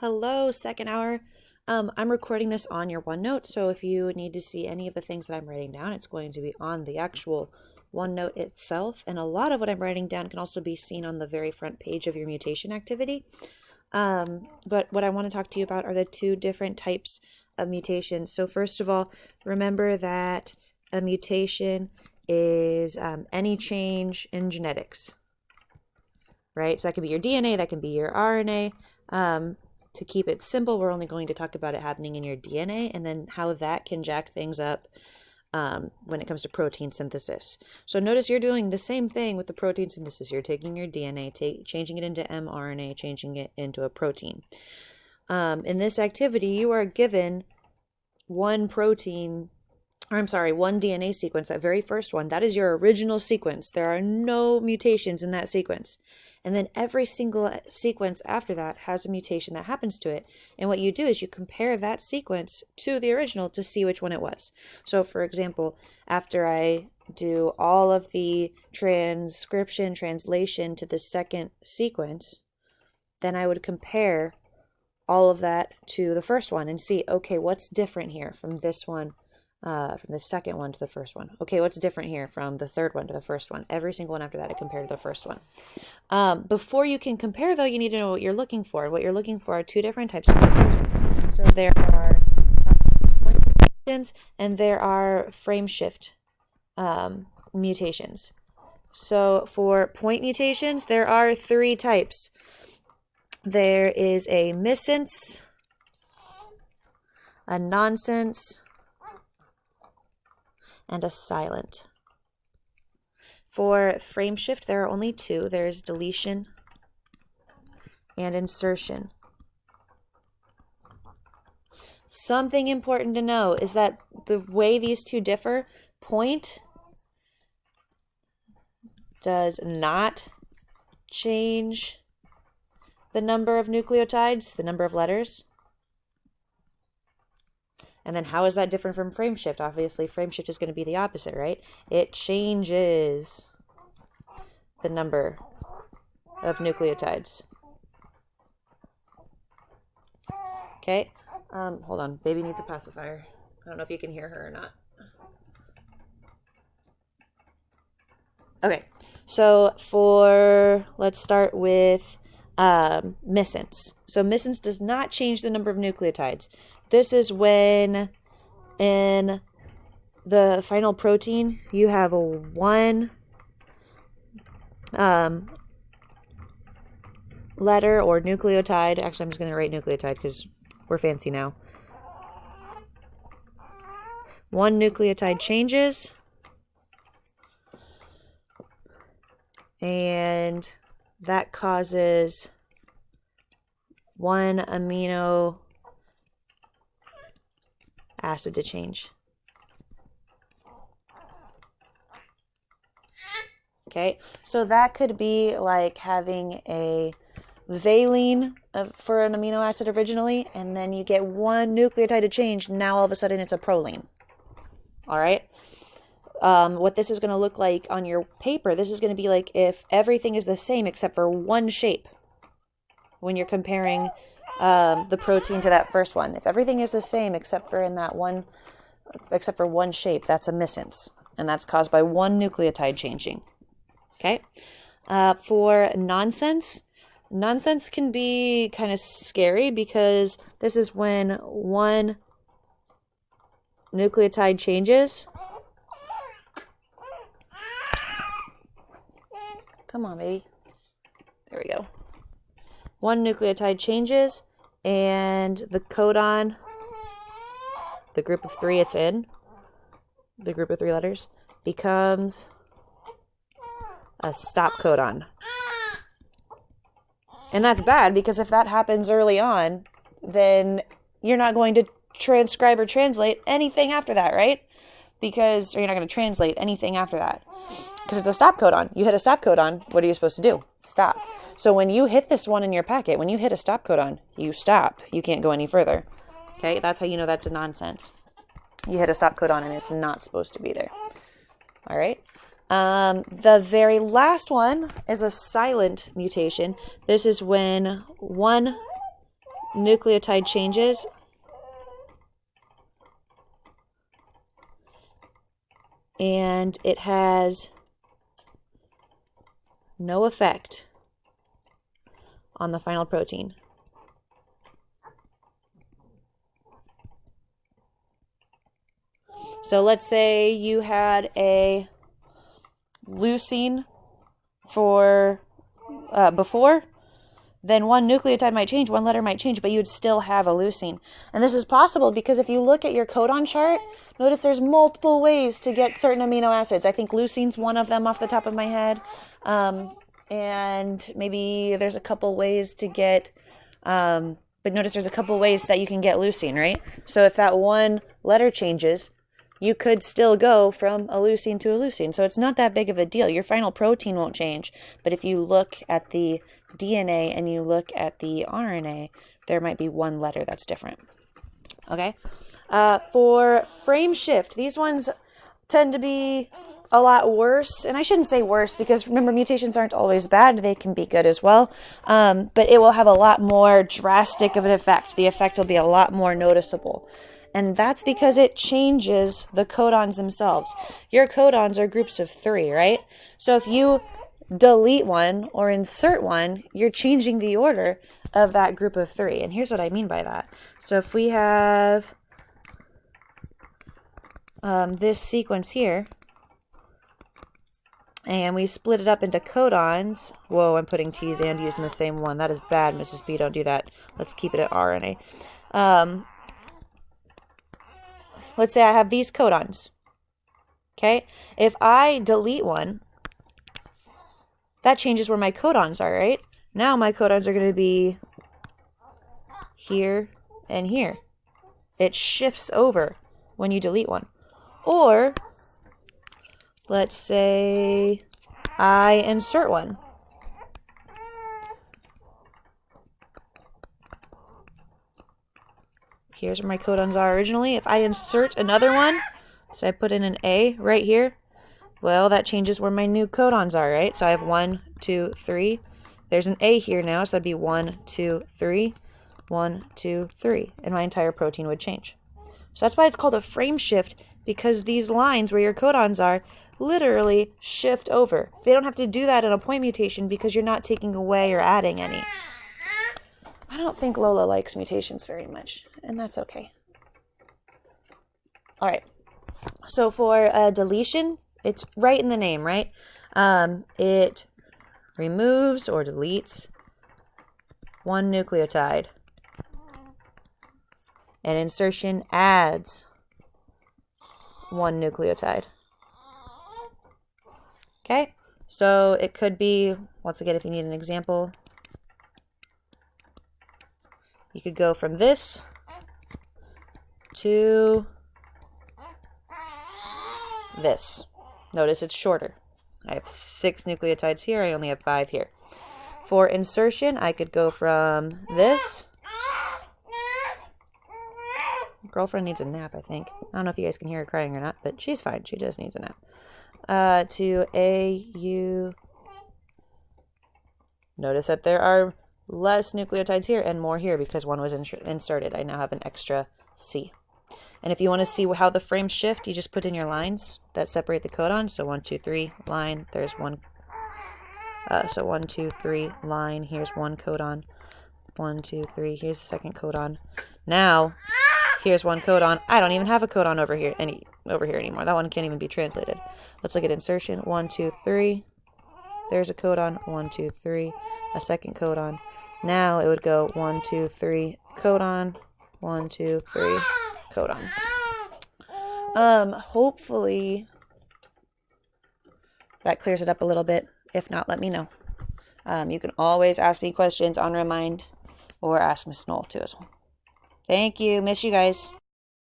Hello, second hour. I'm recording this on your OneNote, so if you need to see any of the things that I'm writing down, it's going to be on the actual OneNote itself. And a lot of what I'm writing down can also be seen on the very front page of your mutation activity. But what I want to talk to you about are the two different types of mutations. So first of all, remember that a mutation is any change in genetics, right? So that can be your DNA, that can be your RNA. To keep it simple, we're only going to talk about it happening in your DNA and then how that can jack things up when it comes to protein synthesis. So notice you're doing the same thing with the protein synthesis. You're taking your DNA, changing it into mRNA, changing it into a protein. In this activity, you are given one DNA sequence, that very first one. That is your original sequence. There are no mutations in that sequence. And then every single sequence after that has a mutation that happens to it. And what you do is you compare that sequence to the original to see which one it was. So for example, after I do all of the translation to the second sequence, then I would compare all of that to the first one and see, okay, what's different here from this one? From the second one to the first one. Okay, what's different here from the third one to the first one? Every single one after that, I compare to the first one. Before you can compare, though, you need to know what you're looking for. What you're looking for are two different types of mutations. So there are mutations and there are frame shift mutations. So for point mutations, there are three types. There is a missense, a nonsense, and a silent. For frame shift, there are only two. There's deletion and insertion. Something important to know is that the way these two differ, point does not change the number of nucleotides, the number of letters. And then how is that different from frame shift? Obviously, frame shift is going to be the opposite, right? It changes the number of nucleotides. Okay, hold on. Baby needs a pacifier. I don't know if you can hear her or not. Okay, so let's start with missense. So missense does not change the number of nucleotides. This is when in the final protein you have a one letter or nucleotide. Actually, I'm just going to write nucleotide because we're fancy now. One nucleotide changes, and that causes one amino acid to change. Okay, so that could be like having a valine for an amino acid originally, and then you get one nucleotide to change. Now all of a sudden it's a proline. All right. What this is going to look like on your paper, this is going to be like if everything is the same except for one shape when you're comparing the protein to that first one. If everything is the same except for one shape, that's a missense, and that's caused by one nucleotide changing. Okay. For nonsense can be kind of scary because this is when one nucleotide changes. Come on, baby. There we go. One nucleotide changes, and the codon, the group of three it's in, the group of three letters, becomes a stop codon. And that's bad because if that happens early on, then you're not going to transcribe or translate anything after that, right? Or you're not going to translate anything after that. Because it's a stop codon. You hit a stop codon, what are you supposed to do? Stop. So when you hit this one in your packet, when you hit a stop codon, you stop. You can't go any further. Okay, that's how you know that's a nonsense. You hit a stop codon and it's not supposed to be there. All right. The very last one is a silent mutation. This is when one nucleotide changes, and it has no effect on the final protein. So let's say you had a leucine for before, then one nucleotide might change, one letter might change, but you'd still have a leucine. And this is possible because if you look at your codon chart, notice there's multiple ways to get certain amino acids. I think leucine's one of them off the top of my head. And maybe there's a couple ways to get, but notice there's a couple ways that you can get leucine, right? So if that one letter changes, you could still go from a leucine to a leucine. So it's not that big of a deal. Your final protein won't change. But if you look at the DNA and you look at the RNA, there might be one letter that's different. Okay? For frame shift, these ones tend to be a lot worse. And I shouldn't say worse because remember, mutations aren't always bad. They can be good as well. But it will have a lot more drastic of an effect. The effect will be a lot more noticeable. And that's because it changes the codons themselves. Your codons are groups of 3, right? So if you delete one or insert one, you're changing the order of that group of 3. And here's what I mean by that. So if we have this sequence here, and we split it up into codons. Whoa, I'm putting T's and U's in the same one. That is bad, Mrs. B. Don't do that. Let's keep it at RNA. Let's say I have these codons, okay? If I delete one, that changes where my codons are, right? Now my codons are going to be here and here. It shifts over when you delete one. Or, let's say I insert one. Here's where my codons are originally. If I insert another one, so I put in an A right here, well, that changes where my new codons are, right? So I have 1, 2, 3. There's an A here now, so that'd be 1, 2, 3, 1, 2, 3, and my entire protein would change. So that's why it's called a frame shift, because these lines where your codons are literally shift over. They don't have to do that in a point mutation because you're not taking away or adding any. I don't think Lola likes mutations very much, and that's okay. All right. So for deletion, it's right in the name, right? It removes or deletes one nucleotide. And insertion adds one nucleotide. Okay? So it could be, once again, if you need an example, you could go from this to this. Notice it's shorter. I have 6 nucleotides here. I only have 5 here. For insertion, I could go from this. Girlfriend needs a nap, I think. I don't know if you guys can hear her crying or not, but she's fine. She just needs a nap. To A, U. Notice that there are less nucleotides here and more here because one was inserted. I now have an extra C. And if you want to see how the frames shift, you just put in your lines that separate the codons. So 1, 2, 3, line. There's one. So 1, 2, 3, line. Here's one codon. 1, 2, 3. Here's the second codon. Now, here's one codon. I don't even have a codon over here anymore. That one can't even be translated. Let's look at insertion. 1, 2, 3. There's a codon. 1, 2, 3. A second codon. Now it would go 1, 2, 3, codon. 1, 2, 3, codon. Hopefully that clears it up a little bit. If not, let me know. You can always ask me questions on Remind or ask Miss Knoll too as well. Thank you. Miss you guys.